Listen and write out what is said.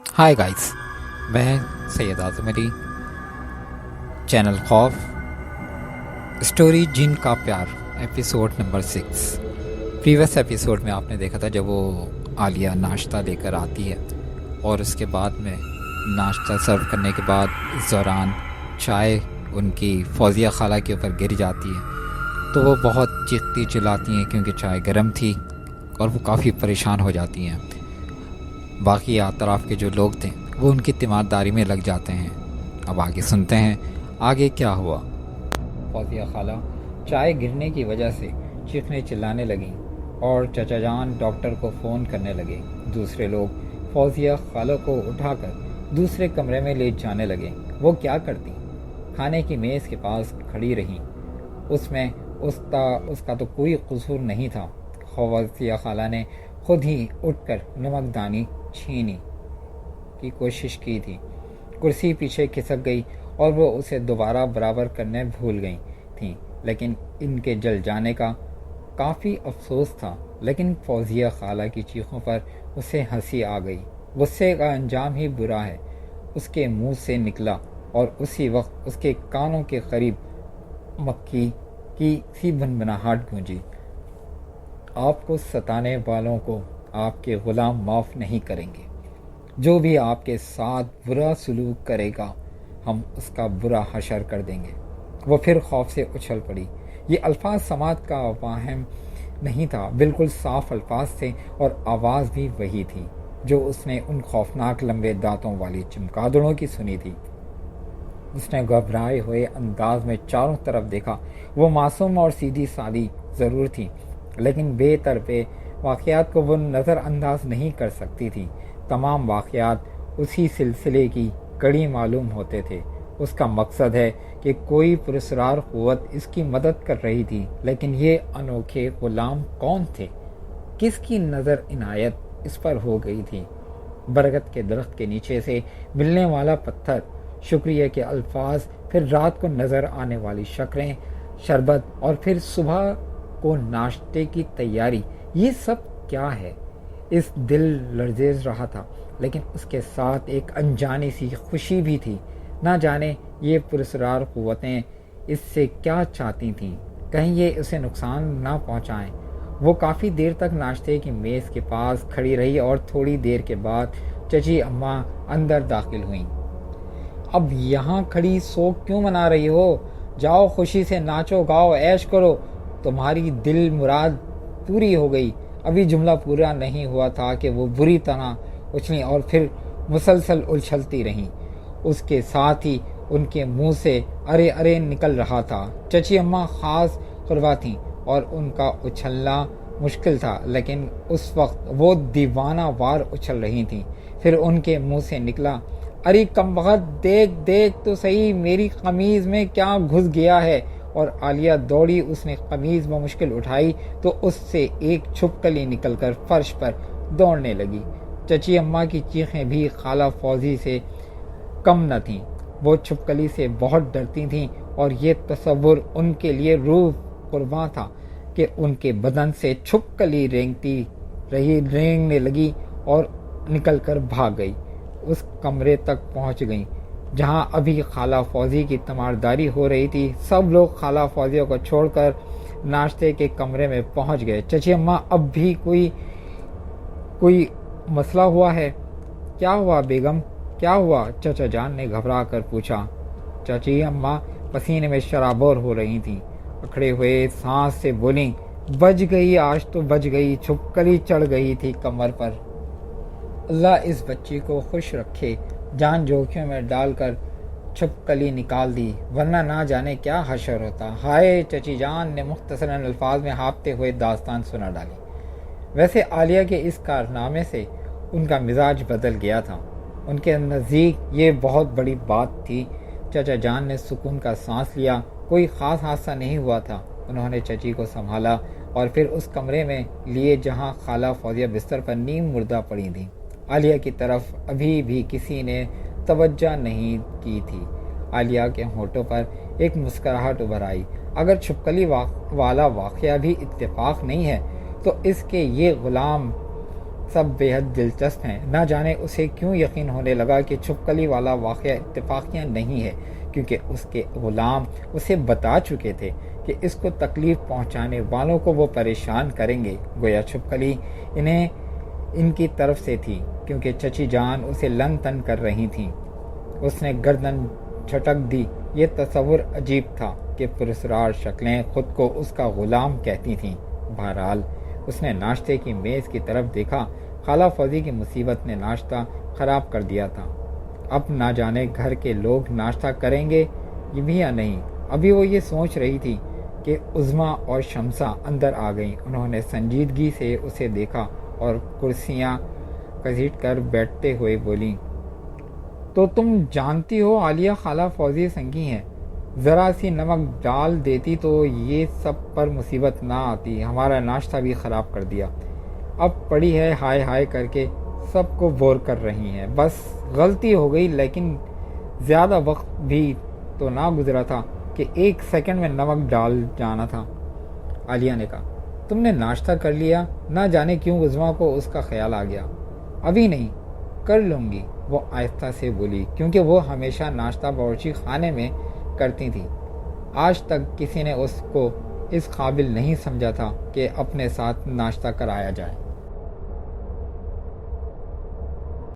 Hi guys, मैं सैयद आज़म Ali. Channel खौफ, story जिन का प्यार, एपिसोड नंबर 6। प्रीवियस एपिसोड में आपने देखा था जब वो आलिया नाश्ता लेकर आती है और उसके बाद में नाश्ता सर्व करने के बाद इस दौरान चाय उनकी फौजिया खाला के ऊपर गिर जाती है तो वो बहुत चीखती चिल्लाती हैं क्योंकि चाय गर्म थी और वो काफ़ी परेशान हो जाती हैं। बाकी अतराफ़ के जो लोग थे वो उनकी तीमारदारी में लग जाते हैं। अब आगे सुनते हैं आगे क्या हुआ। फौजिया खाला चाय गिरने की वजह से चीखने चिल्लाने लगी और चचा जान डॉक्टर को फ़ोन करने लगे। दूसरे लोग फौजिया खाला को उठाकर दूसरे कमरे में ले जाने लगे। वो क्या करती, खाने की मेज़ के पास खड़ी रहीं। उसमें उसका तो कोई कसूर नहीं था। फौजिया खाला ने खुद ही उठकर नमकदानी छीनी की कोशिश की थी। कुर्सी पीछे खिसक गई और वो उसे दोबारा बराबर करने भूल गई थी, लेकिन इनके जल जाने का काफ़ी अफसोस था। लेकिन फौजिया खाला की चीखों पर उसे हंसी आ गई। गुस्से का अंजाम ही बुरा है, उसके मुंह से निकला और उसी वक्त उसके कानों के करीब मक्खी की सी भनभनाहट गूंजी। आपको सताने वालों को आपके गुलाम माफ़ नहीं करेंगे। जो भी आपके साथ बुरा सलूक करेगा हम उसका बुरा हशर कर देंगे। वो फिर खौफ से उछल पड़ी। ये अल्फाज समात का वाहम नहीं था, बिल्कुल साफ अल्फाज थे और आवाज़ भी वही थी जो उसने उन खौफनाक लंबे दांतों वाली चमगादड़ों की सुनी थी। उसने घबराए हुए अंदाज में चारों तरफ देखा। वो मासूम और सीधी सादी ज़रूर थी, लेकिन बेतरफे वाक़यात को वो नज़रअंदाज नहीं कर सकती थी। तमाम वाक़यात उसी सिलसिले की कड़ी मालूम होते थे। उसका मकसद है कि कोई पुरस्कार क़ुव्वत इसकी मदद कर रही थी, लेकिन ये अनोखे ग़ुलाम कौन थे? किसकी नज़र इनायत इस पर हो गई थी? बरगद के दरख्त के नीचे से मिलने वाला पत्थर, शुक्रिया के अल्फाज, फिर रात को नज़र आने वाली शक्लें, शरबत और फिर सुबह को नाश्ते की तैयारी, ये सब क्या है? इस दिल लर्जेज रहा था, लेकिन उसके साथ एक अनजानी सी खुशी भी थी। ना जाने ये पुरस्कार क़ुव्वतें इससे क्या चाहती थीं, कहीं ये उसे नुकसान ना पहुंचाएं। वो काफ़ी देर तक नाश्ते की मेज़ के पास खड़ी रही और थोड़ी देर के बाद चची अम्मा अंदर दाखिल हुईं। अब यहाँ खड़ी शोक क्यों मना रही हो? जाओ खुशी से नाचो गाओ ऐश करो, तुम्हारी दिल मुराद पूरी हो गई। अभी जुमला पूरा नहीं हुआ था कि वो बुरी तरह उछली और फिर मुसलसल उछलती रहीं। उसके साथ ही उनके मुंह से अरे अरे निकल रहा था। चची अम्मा ख़ास खुरवा थीं और उनका उछलना मुश्किल था, लेकिन उस वक्त वो दीवाना वार उछल रही थीं। फिर उनके मुंह से निकला, अरे कमबख्त, देख देख तो सही मेरी कमीज़ में क्या घुस गया है। और आलिया दौड़ी, उसने कमीज़ में मुश्किल उठाई तो उससे एक छुपकली निकलकर फर्श पर दौड़ने लगी। चची अम्मा की चीखें भी खाला फौजी से कम न थीं। वो छुपकली से बहुत डरती थीं और ये तसव्वुर उनके लिए रूह कुर्बां था कि उनके बदन से छुपकली रेंगने लगी और निकलकर भाग गई। उस कमरे तक पहुंच गई जहां अभी खाला फौजी की तमारदारी हो रही थी। सब लोग खाला फौजियों को छोड़कर नाश्ते के कमरे में पहुंच गए। चची अम्मा, अब भी कोई मसला हुआ है? क्या हुआ बेगम, क्या हुआ? चचा जान ने घबरा कर पूछा। चची अम्मा पसीने में शराबोर हो रही थीं। अखड़े हुए सांस से बोली, बच गई, आज तो बच गई, छुपकली चढ़ गई थी कमर पर। अल्लाह इस बच्ची को खुश रखे। जान जोखिम में डालकर छुपकली निकाल दी, वरना ना जाने क्या हशर होता। हाय, चची जान ने मुख्तसरन अल्फाज में हाँफते हुए दास्तान सुना डाली। वैसे आलिया के इस कारनामे से उनका मिजाज बदल गया था। उनके नज़दीक ये बहुत बड़ी बात थी। चचा जान ने सुकून का सांस लिया। कोई ख़ास हादसा नहीं हुआ था। उन्होंने चची को संभाला और फिर उस कमरे में लिए जहां खाला फौजिया बिस्तर पर नीम मुर्दा पड़ी थी। आलिया की तरफ अभी भी किसी ने तवज्जो नहीं की थी। आलिया के होठों पर एक मुस्कुराहट उभर आई। अगर छुपकली वाला वाक़या भी इत्तेफाक नहीं है तो इसके ये ग़ुलाम سب بے حد دلچسپ ہیں۔ نہ جانے اسے کیوں یقین ہونے لگا کہ چھپکلی والا واقعہ اتفاقیہ نہیں ہے، کیونکہ اس کے غلام اسے بتا چکے تھے کہ اس کو تکلیف پہنچانے والوں کو وہ پریشان کریں گے۔ گویا چھپکلی ان کی طرف سے تھی، کیونکہ چچی جان اسے لن تن کر رہی تھیں۔ اس نے گردن جھٹک دی۔ یہ تصور عجیب تھا کہ پراسرار شکلیں خود کو اس کا غلام کہتی تھیں۔ بہرحال اس نے ناشتے کی میز کی طرف دیکھا۔ خالہ فوزی کی مصیبت نے ناشتہ خراب کر دیا تھا۔ اب نہ جانے گھر کے لوگ ناشتہ کریں گے بھی یا نہیں۔ ابھی وہ یہ سوچ رہی تھی کہ عظمیٰ اور شمسہ اندر آ گئیں۔ انہوں نے سنجیدگی سے اسے دیکھا اور کرسیاں گھسیٹ کر بیٹھتے ہوئے بولیں، تو تم جانتی ہو عالیہ خالہ فوزی سنگی ہیں، ذرا سی نمک ڈال دیتی تو یہ سب پر مصیبت نہ آتی، ہمارا ناشتہ بھی خراب کر دیا۔ اب پڑی ہے ہائے ہائے کر کے سب کو بور کر رہی ہیں۔ بس غلطی ہو گئی، لیکن زیادہ وقت بھی تو نہ گزرا تھا کہ 1 سیکنڈ میں نمک ڈال جانا تھا۔ عالیہ نے کہا، تم نے ناشتہ کر لیا؟ نہ جانے کیوں عظمیٰ کو اس کا خیال آ گیا۔ ابھی نہیں، کر لوں گی، وہ آہستہ سے بولی، کیونکہ وہ ہمیشہ ناشتہ باورچی خانے میں کرتی تھی۔ آج تک کسی نے اس کو اس قابل نہیں سمجھا تھا کہ اپنے ساتھ ناشتہ کرایا جائے۔